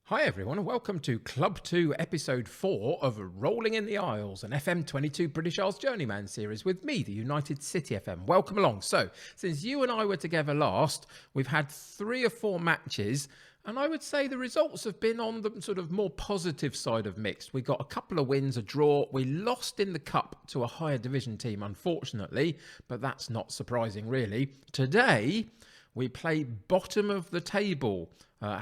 Hi everyone and welcome to Club 2 Episode 4 of Rolling in the Isles, an FM22 British Isles Journeyman series with me, the United City FM. Welcome along. So, since you and I were together last, we've had 3 or 4 matches and I would say the results have been on the sort of more positive side of mixed. We got a couple of wins, a draw. We lost in the cup to a higher division team, unfortunately, but that's not surprising really. Today, we play bottom of the table,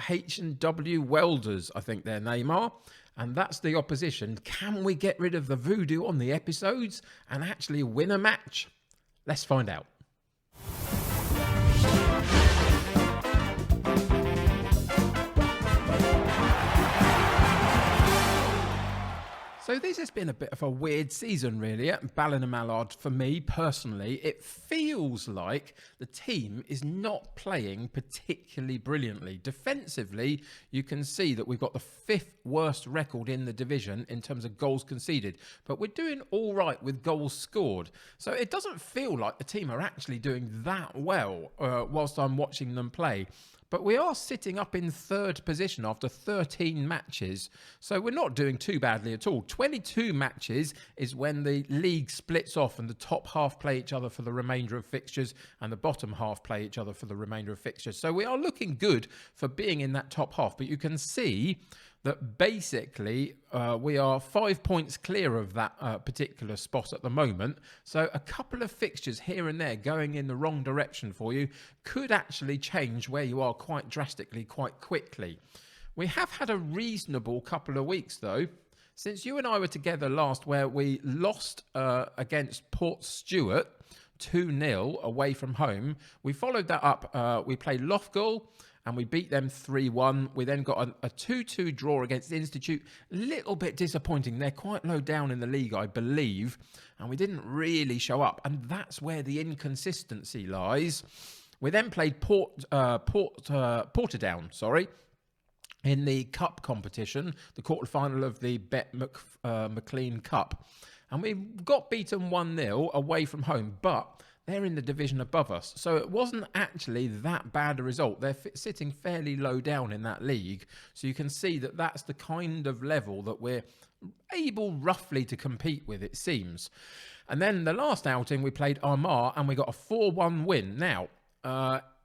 H&W Welders, I think their name are, and that's the opposition. Can we get rid of the voodoo on the episodes and actually win a match? Let's find out. So this has been a bit of a weird season really at Ballinamallard for me personally. It feels like the team is not playing particularly brilliantly. Defensively, you can see that we've got the 5th worst record in the division in terms of goals conceded, but we're doing all right with goals scored. So it doesn't feel like the team are actually doing that well whilst I'm watching them play. But we are sitting up in 3rd position after 13 matches. So we're not doing too badly at all. 22 matches is when the league splits off and the top half play each other for the remainder of fixtures and the bottom half play each other for the remainder of fixtures. So we are looking good for being in that top half. But you can see that basically we are 5 points clear of that particular spot at the moment. So a couple of fixtures here and there going in the wrong direction for you could actually change where you are quite drastically, quite quickly. We have had a reasonable couple of weeks though, since you and I were together last where we lost against Port Stewart 2-0 away from home. We followed that up. We played Loughgall and we beat them 3-1. We then got a 2-2 draw against Institute. A little bit disappointing. They're quite low down in the league, I believe, and we didn't really show up. And that's where the inconsistency lies. We then played Portadown, in the cup competition, the quarterfinal of the Bet McLean Cup. And we got beaten 1-0 away from home, but they're in the division above us. So it wasn't actually that bad a result. They're sitting fairly low down in that league. So you can see that that's the kind of level that we're able roughly to compete with, it seems. And then the last outing, we played Armagh and we got a 4-1 win. Now,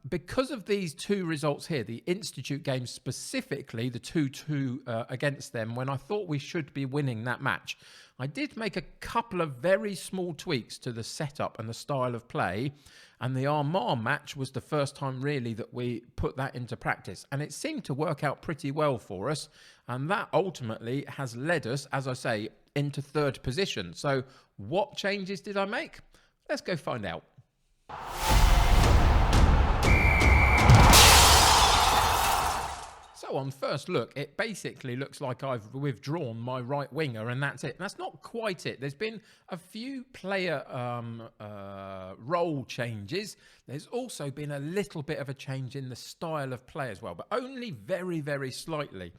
because of these 2 results here, the Institute game specifically, the 2-2 against them, when I thought we should be winning that match, I did make a couple of very small tweaks to the setup and the style of play. And the Armagh match was the first time really that we put that into practice. And it seemed to work out pretty well for us. And that ultimately has led us, as I say, into 3rd position. So what changes did I make? Let's go find out. So on first look, it basically looks like I've withdrawn my right winger and that's it. That's not quite it. There's been a few player role changes. There's also been a little bit of a change in the style of play as well, but only very, very slightly.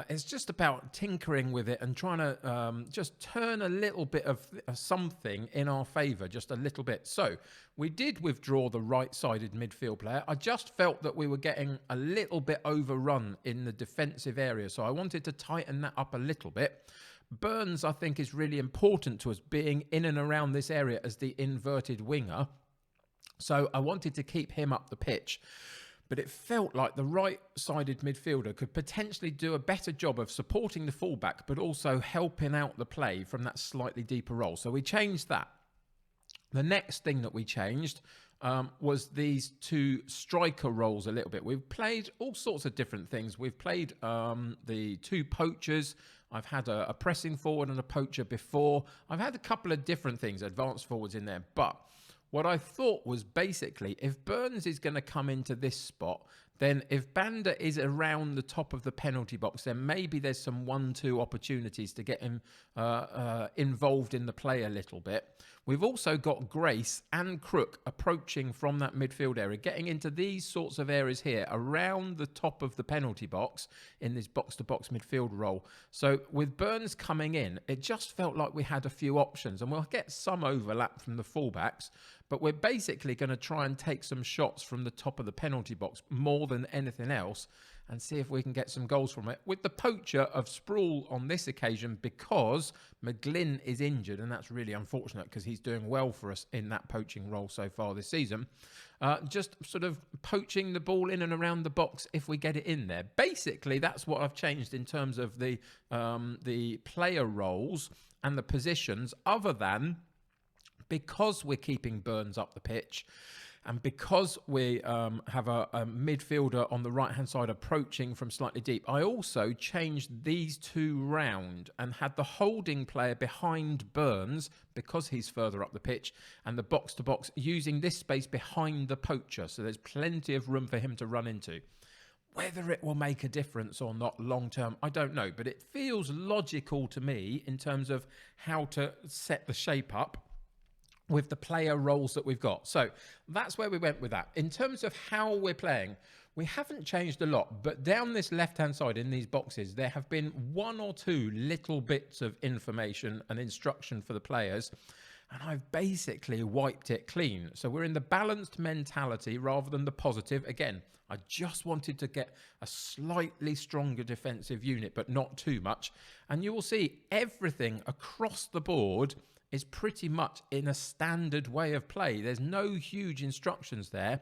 It's just about tinkering with it and trying to just turn a little bit of something in our favour, just a little bit. So we did withdraw the right-sided midfield player. I just felt that we were getting a little bit overrun in the defensive area, so I wanted to tighten that up a little bit. Burns, I think, is really important to us, being in and around this area as the inverted winger. So I wanted to keep him up the pitch. But it felt like the right-sided midfielder could potentially do a better job of supporting the fullback, but also helping out the play from that slightly deeper role. So we changed that. The next thing that we changed was these 2 striker roles a little bit. We've played all sorts of different things. We've played the 2 poachers. I've had a pressing forward and a poacher before. I've had a couple of different things, advanced forwards in there, but what I thought was basically, if Burns is going to come into this spot, then if Banda is around the top of the penalty box, then maybe there's some 1-2 opportunities to get him involved in the play a little bit. We've also got Grace and Crook approaching from that midfield area, getting into these sorts of areas here, around the top of the penalty box in this box-to-box midfield role. So with Burns coming in, it just felt like we had a few options, and we'll get some overlap from the fullbacks, but we're basically going to try and take some shots from the top of the penalty box more than anything else. and see if we can get some goals from it. With the poacher of Sproul on this occasion, because McGlynn is injured, and that's really unfortunate because he's doing well for us in that poaching role so far this season. Just sort of poaching the ball in and around the box if we get it in there. Basically, that's what I've changed in terms of the player roles and the positions, other than because we're keeping Burns up the pitch. And because we have a midfielder on the right-hand side approaching from slightly deep, I also changed these two round and had the holding player behind Burns because he's further up the pitch, and the box-to-box using this space behind the poacher. So there's plenty of room for him to run into. Whether it will make a difference or not long-term, I don't know. But it feels logical to me in terms of how to set the shape up with the player roles that we've got. So that's where we went with that. In terms of how we're playing, we haven't changed a lot, but down this left-hand side in these boxes, there have been one or two little bits of information and instruction for the players, and I've basically wiped it clean. So we're in the balanced mentality rather than the positive. Again, I just wanted to get a slightly stronger defensive unit, but not too much. And you will see everything across the board is pretty much in a standard way of play. There's no huge instructions there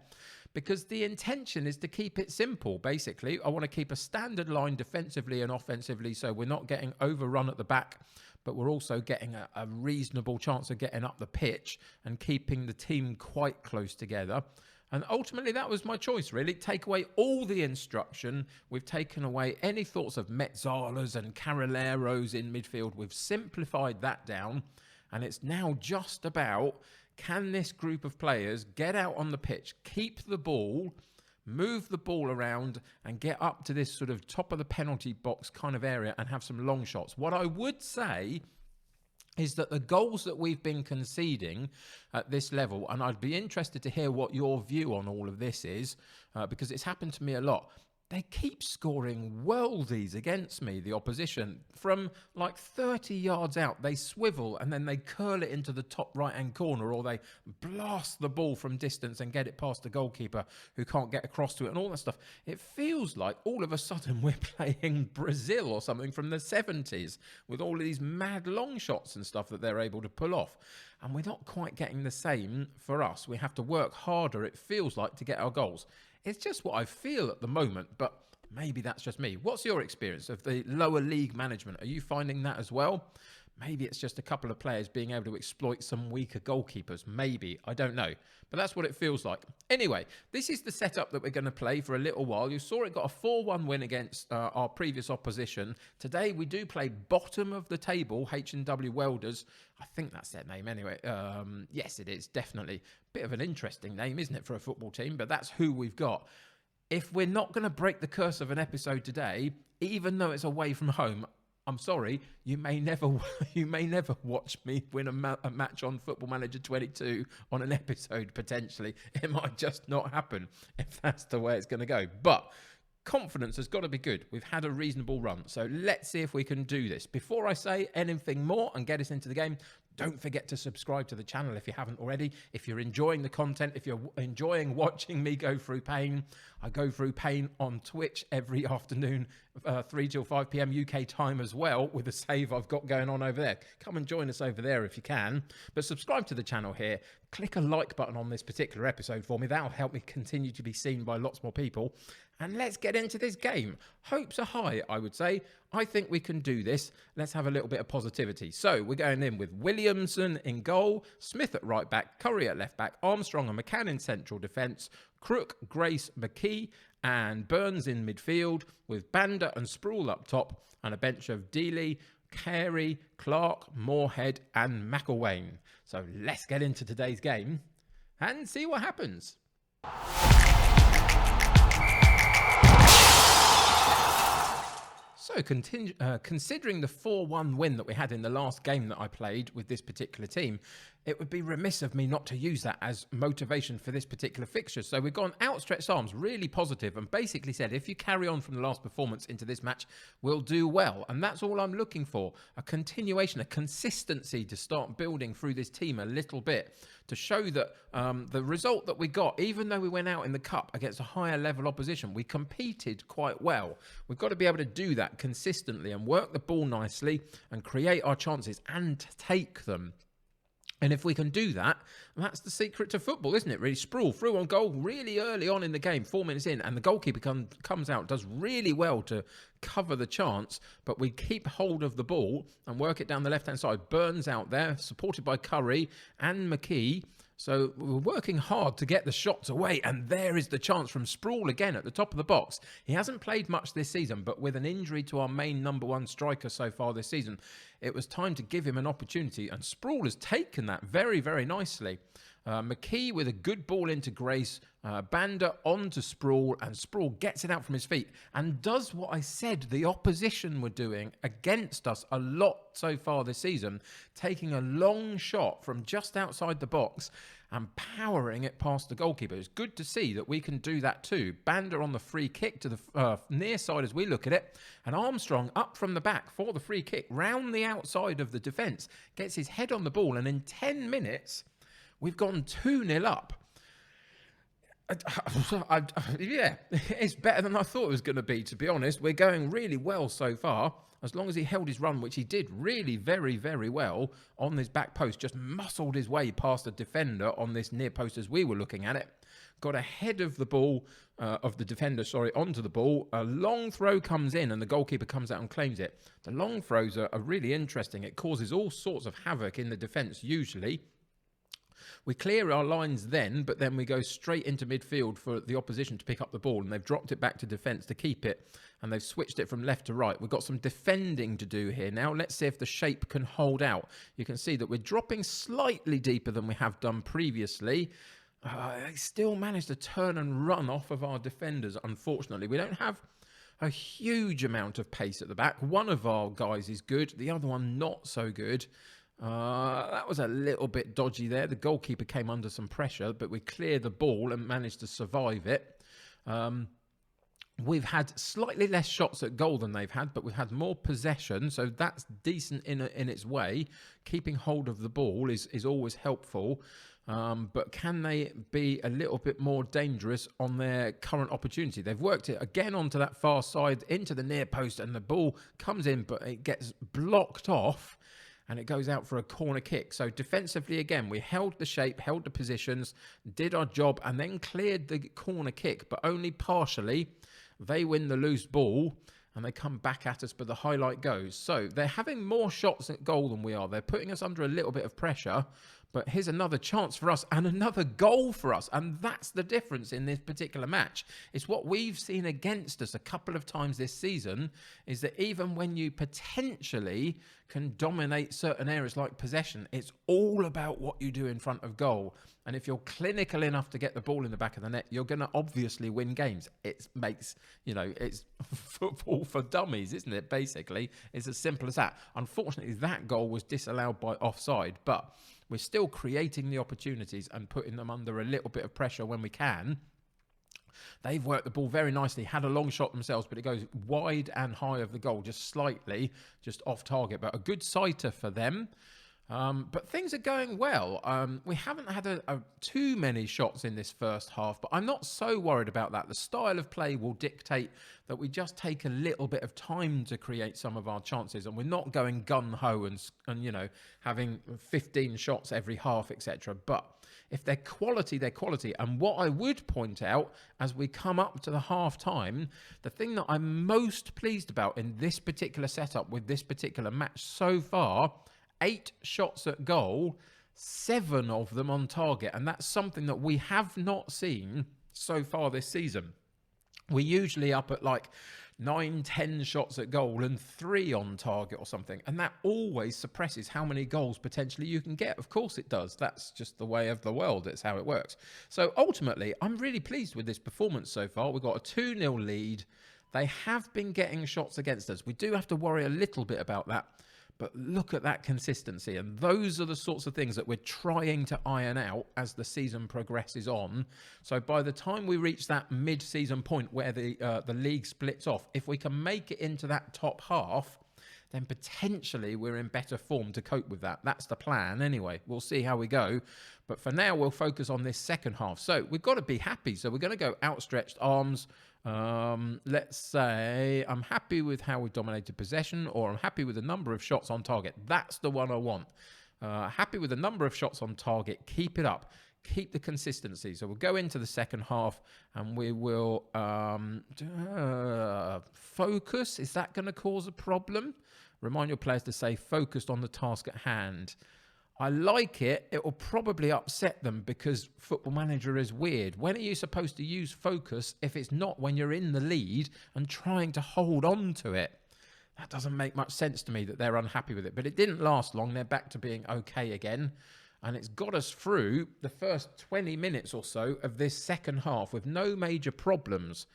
because the intention is to keep it simple. Basically, I want to keep a standard line defensively and offensively so we're not getting overrun at the back, but we're also getting a reasonable chance of getting up the pitch and keeping the team quite close together. And ultimately, that was my choice, really. Take away all the instruction. We've taken away any thoughts of Metzalas and Carraleros in midfield. We've simplified that down. And it's now just about, can this group of players get out on the pitch, keep the ball, move the ball around and get up to this sort of top of the penalty box kind of area and have some long shots. What I would say is that the goals that we've been conceding at this level, and I'd be interested to hear what your view on all of this is, because it's happened to me a lot. They keep scoring worldies against me, the opposition. From like 30 yards out, they swivel and then they curl it into the top right-hand corner, or they blast the ball from distance and get it past the goalkeeper who can't get across to it and all that stuff. It feels like all of a sudden we're playing Brazil or something from the 70s with all of these mad long shots and stuff that they're able to pull off. And we're not quite getting the same for us. We have to work harder, it feels like, to get our goals. It's just what I feel at the moment, but maybe that's just me. What's your experience of the lower league management? Are you finding that as well? Maybe it's just a couple of players being able to exploit some weaker goalkeepers. Maybe. I don't know. But that's what it feels like. Anyway, this is the setup that we're going to play for a little while. You saw it got a 4-1 win against our previous opposition. Today, we do play bottom of the table, H&W Welders. I think that's their name anyway. Yes, it is, definitely. Bit of an interesting name, isn't it, for a football team? But that's who we've got. If we're not going to break the curse of an episode today, even though it's away from home, I'm sorry, you may never watch me win a match on Football Manager 22 on an episode, potentially. It might just not happen if that's the way it's going to go. But confidence has got to be good. We've had a reasonable run. So let's see if we can do this. Before I say anything more and get us into the game, don't forget to subscribe to the channel if you haven't already. If you're enjoying the content, if you're enjoying watching me go through pain, I go through pain on Twitch every afternoon, 3 till 5 p.m. UK time as well, with the save I've got going on over there. Come and join us over there if you can. But subscribe to the channel here. Click a like button on this particular episode for me. That'll help me continue to be seen by lots more people. And let's get into this game. Hopes are high, I would say. I think we can do this. Let's have a little bit of positivity. So we're going in with Williamson in goal, Smith at right back, Curry at left back, Armstrong and McCann in central defence, Crook, Grace, McKee and Burns in midfield, with Banda and Sproul up top, and a bench of Dealey, Carey, Clark, Moorhead and McElwain. So let's get into today's game and see what happens. So considering the 4-1 win that we had in the last game that I played with this particular team, it would be remiss of me not to use that as motivation for this particular fixture. So we've gone outstretched arms, really positive, and basically said, if you carry on from the last performance into this match, we'll do well. And that's all I'm looking for, a continuation, a consistency to start building through this team a little bit, to show that the result that we got, even though we went out in the cup against a higher level opposition, we competed quite well. We've got to be able to do that consistently and work the ball nicely and create our chances and take them. And if we can do that, that's the secret to football, isn't it? Really, Sproul through on goal really early on in the game, 4 minutes in, and the goalkeeper comes out, does really well to cover the chance, but we keep hold of the ball and work it down the left-hand side. Burns out there, supported by Curry and McKee. So we're working hard to get the shots away, and there is the chance from Sproul again at the top of the box. He hasn't played much this season, but with an injury to our main number one striker so far this season, it was time to give him an opportunity, and Sproul has taken that very, very nicely. McKee with a good ball into Grace, Banda onto Sproul, and Sproul gets it out from his feet and does what I said the opposition were doing against us a lot so far this season, taking a long shot from just outside the box and powering it past the goalkeeper. It's good to see that we can do that too. Banda on the free kick to the near side as we look at it, and Armstrong up from the back for the free kick round the outside of the defence, gets his head on the ball, and in 10 minutes we've gone 2-0 up. Yeah, it's better than I thought it was going to be, to be honest. We're going really well so far. As long as he held his run, which he did really very, very well on this back post, just muscled his way past the defender on this near post as we were looking at it. Got ahead of the ball, of the defender, onto the ball. A long throw comes in and the goalkeeper comes out and claims it. The long throws are really interesting. It causes all sorts of havoc in the defence usually. We clear our lines then, but then we go straight into midfield for the opposition to pick up the ball, and they've dropped it back to defence to keep it, and they've switched it from left to right. We've got some defending to do here now. Let's see if the shape can hold out. You can see that we're dropping slightly deeper than we have done previously. They still managed to turn and run off of our defenders, unfortunately. We don't have a huge amount of pace at the back. One of our guys is good, the other one not so good. That was a little bit dodgy there. The goalkeeper came under some pressure, but we cleared the ball and managed to survive it. We've had slightly less shots at goal than they've had, but we've had more possession, so that's decent in its way. Keeping hold of the ball is always helpful, but can they be a little bit more dangerous on their current opportunity? They've worked it again onto that far side, into the near post, and the ball comes in, but it gets blocked off, and it goes out for a corner kick. So defensively, again, we held the shape, held the positions, did our job, and then cleared the corner kick, but only partially. They win the loose ball, and they come back at us, but the highlight goes. So they're having more shots at goal than we are. They're putting us under a little bit of pressure, but here's another chance for us and another goal for us. And that's the difference in this particular match. It's what we've seen against us a couple of times this season, is that even when you potentially can dominate certain areas like possession, it's all about what you do in front of goal. And if you're clinical enough to get the ball in the back of the net, you're going to obviously win games. It makes, it's football for dummies, isn't it? Basically, it's as simple as that. Unfortunately, that goal was disallowed by offside, but we're still creating the opportunities and putting them under a little bit of pressure when we can. They've worked the ball very nicely, had a long shot themselves, but it goes wide and high of the goal, just slightly, just off target. But a good sighter for them. But things are going well. We haven't had too many shots in this first half, but I'm not so worried about that. The style of play will dictate that we just take a little bit of time to create some of our chances, and we're not going gun-ho and having 15 shots every half, etc. But if they're quality, they're quality. And what I would point out as we come up to the half-time, the thing that I'm most pleased about in this particular setup with this particular match so far, 8 shots at goal, 7 of them on target. And that's something that we have not seen so far this season. We're usually up at like 9, 10 shots at goal and 3 on target or something. And that always suppresses how many goals potentially you can get. Of course it does. That's just the way of the world. It's how it works. So ultimately, I'm really pleased with this performance so far. We've got a 2-0 lead. They have been getting shots against us. We do have to worry a little bit about that. But look at that consistency. And those are the sorts of things that we're trying to iron out as the season progresses on. So by the time we reach that mid-season point where the league splits off, if we can make it into that top half, then potentially we're in better form to cope with that. That's the plan anyway. We'll see how we go. But for now, we'll focus on this second half. So we've got to be happy. So we're going to go outstretched arms. Let's say I'm happy with how we dominated possession, or I'm happy with the number of shots on target. That's the one I want. Happy with the number of shots on target. Keep it up. Keep the consistency. So we'll go into the second half and we will focus. Is that going to cause a problem? Remind your players to stay focused on the task at hand. I like it. It will probably upset them because Football Manager is weird. When are you supposed to use focus if it's not when you're in the lead and trying to hold on to it? That doesn't make much sense to me that they're unhappy with it. But it didn't last long. They're back to being okay again. And it's got us through the first 20 minutes or so of this second half with no major problems.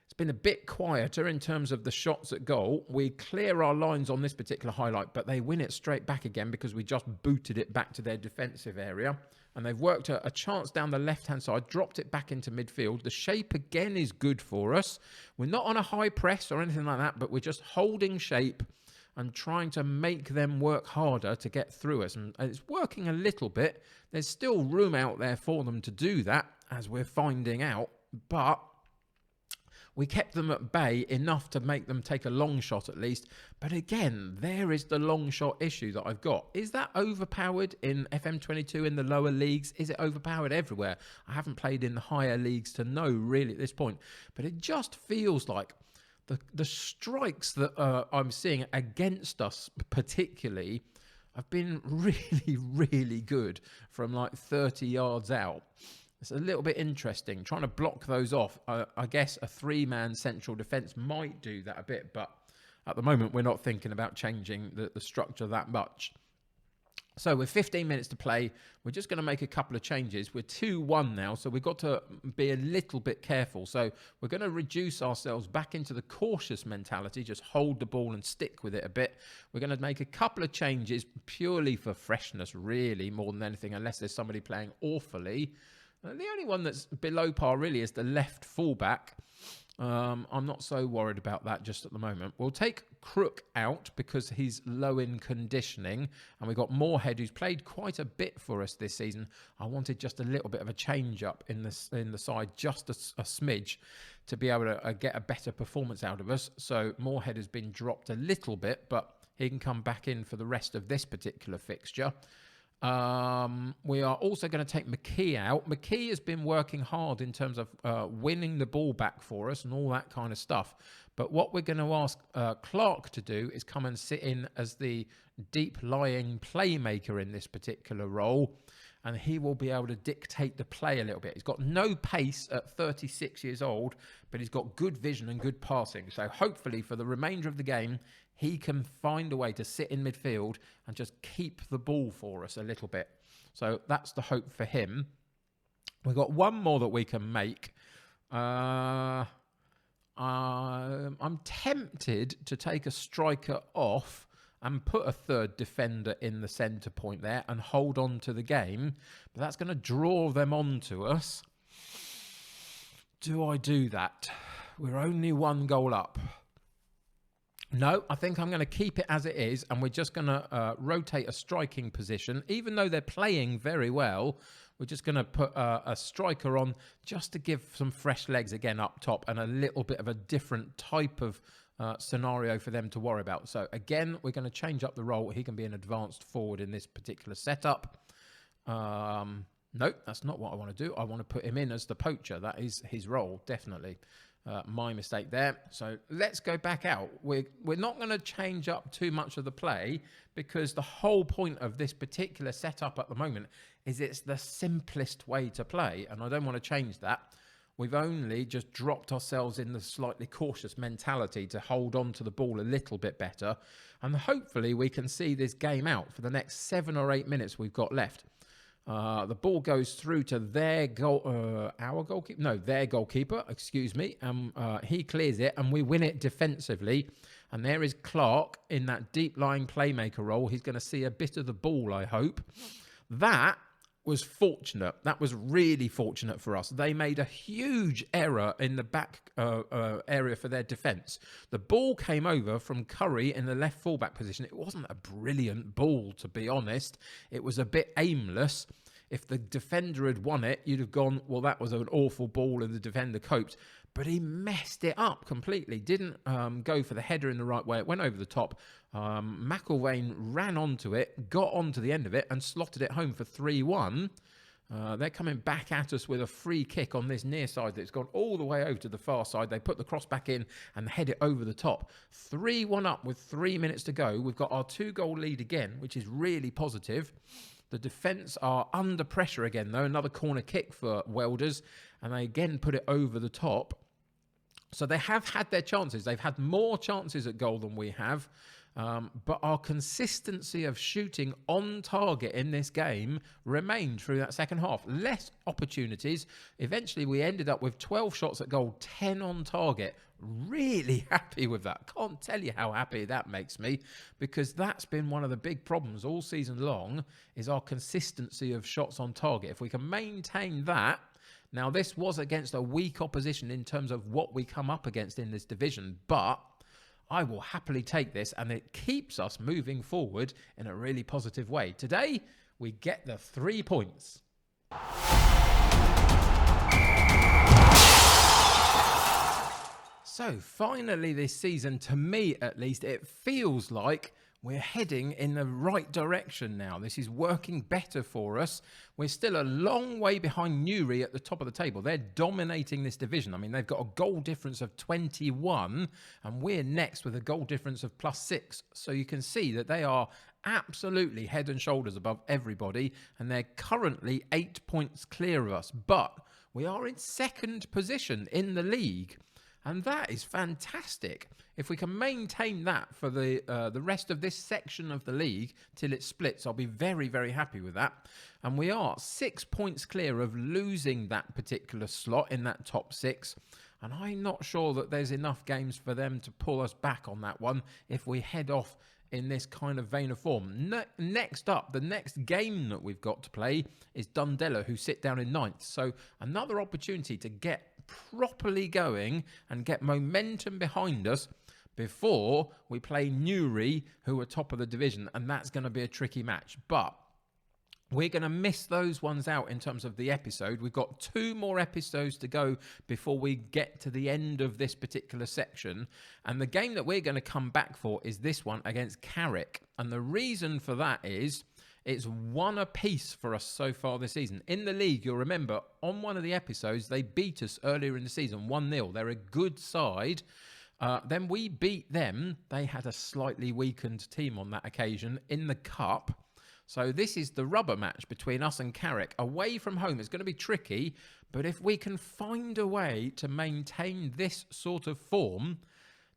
It's been a bit quieter in terms of the shots at goal. We clear our lines on this particular highlight, but they win it straight back again because we just booted it back to their defensive area. And they've worked a chance down the left-hand side, dropped it back into midfield. The shape again is good for us. We're not on a high press or anything like that, but we're just holding shape and trying to make them work harder to get through us. And it's working a little bit. There's still room out there for them to do that, as we're finding out. But we kept them at bay enough to make them take a long shot at least. But again, there is the long shot issue that I've got. Is that overpowered in FM22 in the lower leagues? Is it overpowered everywhere? I haven't played in the higher leagues to know really at this point. But it just feels like the strikes that I'm seeing against us particularly have been really, really good from like 30 yards out. It's a little bit interesting. Trying to block those off. I guess a three-man central defence might do that a bit, but at the moment we're not thinking about changing the structure that much. So with 15 minutes to play, we're just going to make a couple of changes. We're 2-1 now, so we've got to be a little bit careful. So we're going to reduce ourselves back into the cautious mentality, just hold the ball and stick with it a bit. We're going to make a couple of changes purely for freshness, really, more than anything, unless there's somebody playing awfully. The only one that's below par really is the left fullback. I'm not so worried about that just at the moment. We'll take Crook out because he's low in conditioning, and we've got Moorhead, who's played quite a bit for us this season. I wanted just a little bit of a change up in the side, just a smidge, to be able to get a better performance out of us. So Moorhead has been dropped a little bit, but he can come back in for the rest of this particular fixture. We are also going to take McKee out. McKee has been working hard in terms of winning the ball back for us and all that kind of stuff. But what we're going to ask Clark to do is come and sit in as the deep-lying playmaker in this particular role. And he will be able to dictate the play a little bit. He's got no pace at 36 years old, but he's got good vision and good passing. So hopefully for the remainder of the game, he can find a way to sit in midfield and just keep the ball for us a little bit. So that's the hope for him. We've got one more that we can make. I'm tempted to take a striker off and put a third defender in the centre point there and hold on to the game. But that's going to draw them on to us. Do I do that? We're only one goal up. No, I think I'm going to keep it as it is, and we're just going to rotate a striking position. Even though they're playing very well, we're just going to put a striker on just to give some fresh legs again up top and a little bit of a different type of scenario for them to worry about. So again, we're going to change up the role. He can be an advanced forward in this particular setup. Nope, that's not what I want to do. I want to put him in as the poacher. That is his role, definitely. My mistake there. So let's go back out. We're not going to change up too much of the play because the whole point of this particular setup at the moment is it's the simplest way to play, and I don't want to change that. We've only just dropped ourselves in the slightly cautious mentality to hold on to the ball a little bit better, and hopefully we can see this game out for the next 7 or 8 minutes we've got left. The ball goes through to their goalkeeper, excuse me. He clears it and we win it defensively. And there is Clark in that deep-lying playmaker role. He's going to see a bit of the ball, I hope. That was fortunate. That was really fortunate for us. They made a huge error in the back area for their defence. The ball came over from Curry in the left fullback position. It wasn't a brilliant ball, to be honest. It was a bit aimless. If the defender had won it, you'd have gone, well, that was an awful ball and the defender coped. But he messed it up completely. Didn't go for the header in the right way. It went over the top. McIlvaine ran onto it, got onto the end of it and slotted it home for 3-1. They're coming back at us with a free kick on this near side that's gone all the way over to the far side. They put the cross back in and head it over the top. 3-1 up with 3 minutes to go. We've got our 2-goal lead again, which is really positive. The defence are under pressure again, though. Another corner kick for Welders. And they again put it over the top. So they have had their chances. They've had more chances at goal than we have. But our consistency of shooting on target in this game remained through that second half. Less opportunities. Eventually, we ended up with 12 shots at goal, 10 on target. Really happy with that. Can't tell you how happy that makes me, because that's been one of the big problems all season long, is our consistency of shots on target. If we can maintain that. Now, this was against a weak opposition in terms of what we come up against in this division, but I will happily take this, and it keeps us moving forward in a really positive way. Today, we get the 3 points. So, finally this season, to me at least, it feels like we're heading in the right direction now. This is working better for us. We're still a long way behind Newry at the top of the table. They're dominating this division. I mean, they've got a goal difference of 21, and we're next with a goal difference of +6. So you can see that they are absolutely head and shoulders above everybody, and they're currently 8 points clear of us. But we are in second position in the league. And that is fantastic. If we can maintain that for the rest of this section of the league till it splits, I'll be very, very happy with that. And we are 6 points clear of losing that particular slot in that top 6. And I'm not sure that there's enough games for them to pull us back on that one if we head off in this kind of vein of form. Next up, the next game that we've got to play is Dundela, who sit down in 9th. So another opportunity to get properly going and get momentum behind us before we play Newry, who are top of the division, and that's going to be a tricky match. But we're going to miss those ones out in terms of the episode. We've got 2 more episodes to go before we get to the end of this particular section. And the game that we're going to come back for is this one against Carrick. And the reason for that is it's 1 apiece for us so far this season. In the league, you'll remember, on one of the episodes, they beat us earlier in the season, 1-0. They're a good side. Then we beat them. They had a slightly weakened team on that occasion in the Cup. So this is the rubber match between us and Carrick. Away from home, it's going to be tricky. But if we can find a way to maintain this sort of form,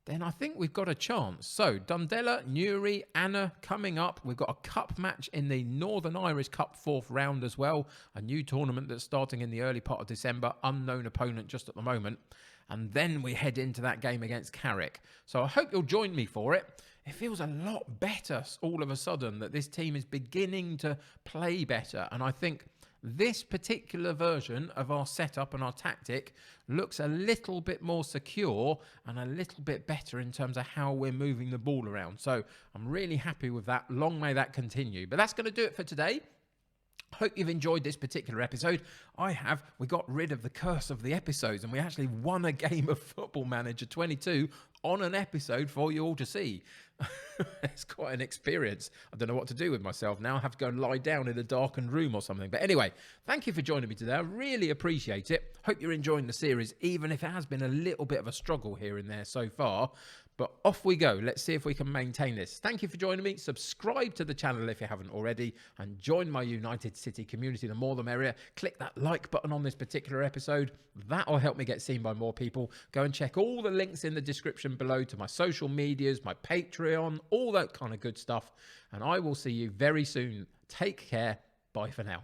then I think we've got a chance. So, Dundela, Newry, Anna coming up. We've got a cup match in the Northern Irish Cup 4th round as well. A new tournament that's starting in the early part of December. Unknown opponent just at the moment. And then we head into that game against Carrick. So I hope you'll join me for it. It feels a lot better all of a sudden that this team is beginning to play better. And I think this particular version of our setup and our tactic looks a little bit more secure and a little bit better in terms of how we're moving the ball around. So I'm really happy with that. Long may that continue. But that's going to do it for today. Hope you've enjoyed this particular episode. I have. We got rid of the curse of the episodes and we actually won a game of Football Manager 22 on an episode for you all to see. It's quite an experience. I don't know what to do with myself now. I have to go and lie down in a darkened room or something. But anyway, thank you for joining me today. I really appreciate it. Hope you're enjoying the series, even if it has been a little bit of a struggle here and there so far. But off we go. Let's see if we can maintain this. Thank you for joining me. Subscribe to the channel if you haven't already and join my United City community, the more the merrier. Click that like button on this particular episode. That will help me get seen by more people. Go and check all the links in the description below to my social medias, my Patreon, all that kind of good stuff. And I will see you very soon. Take care. Bye for now.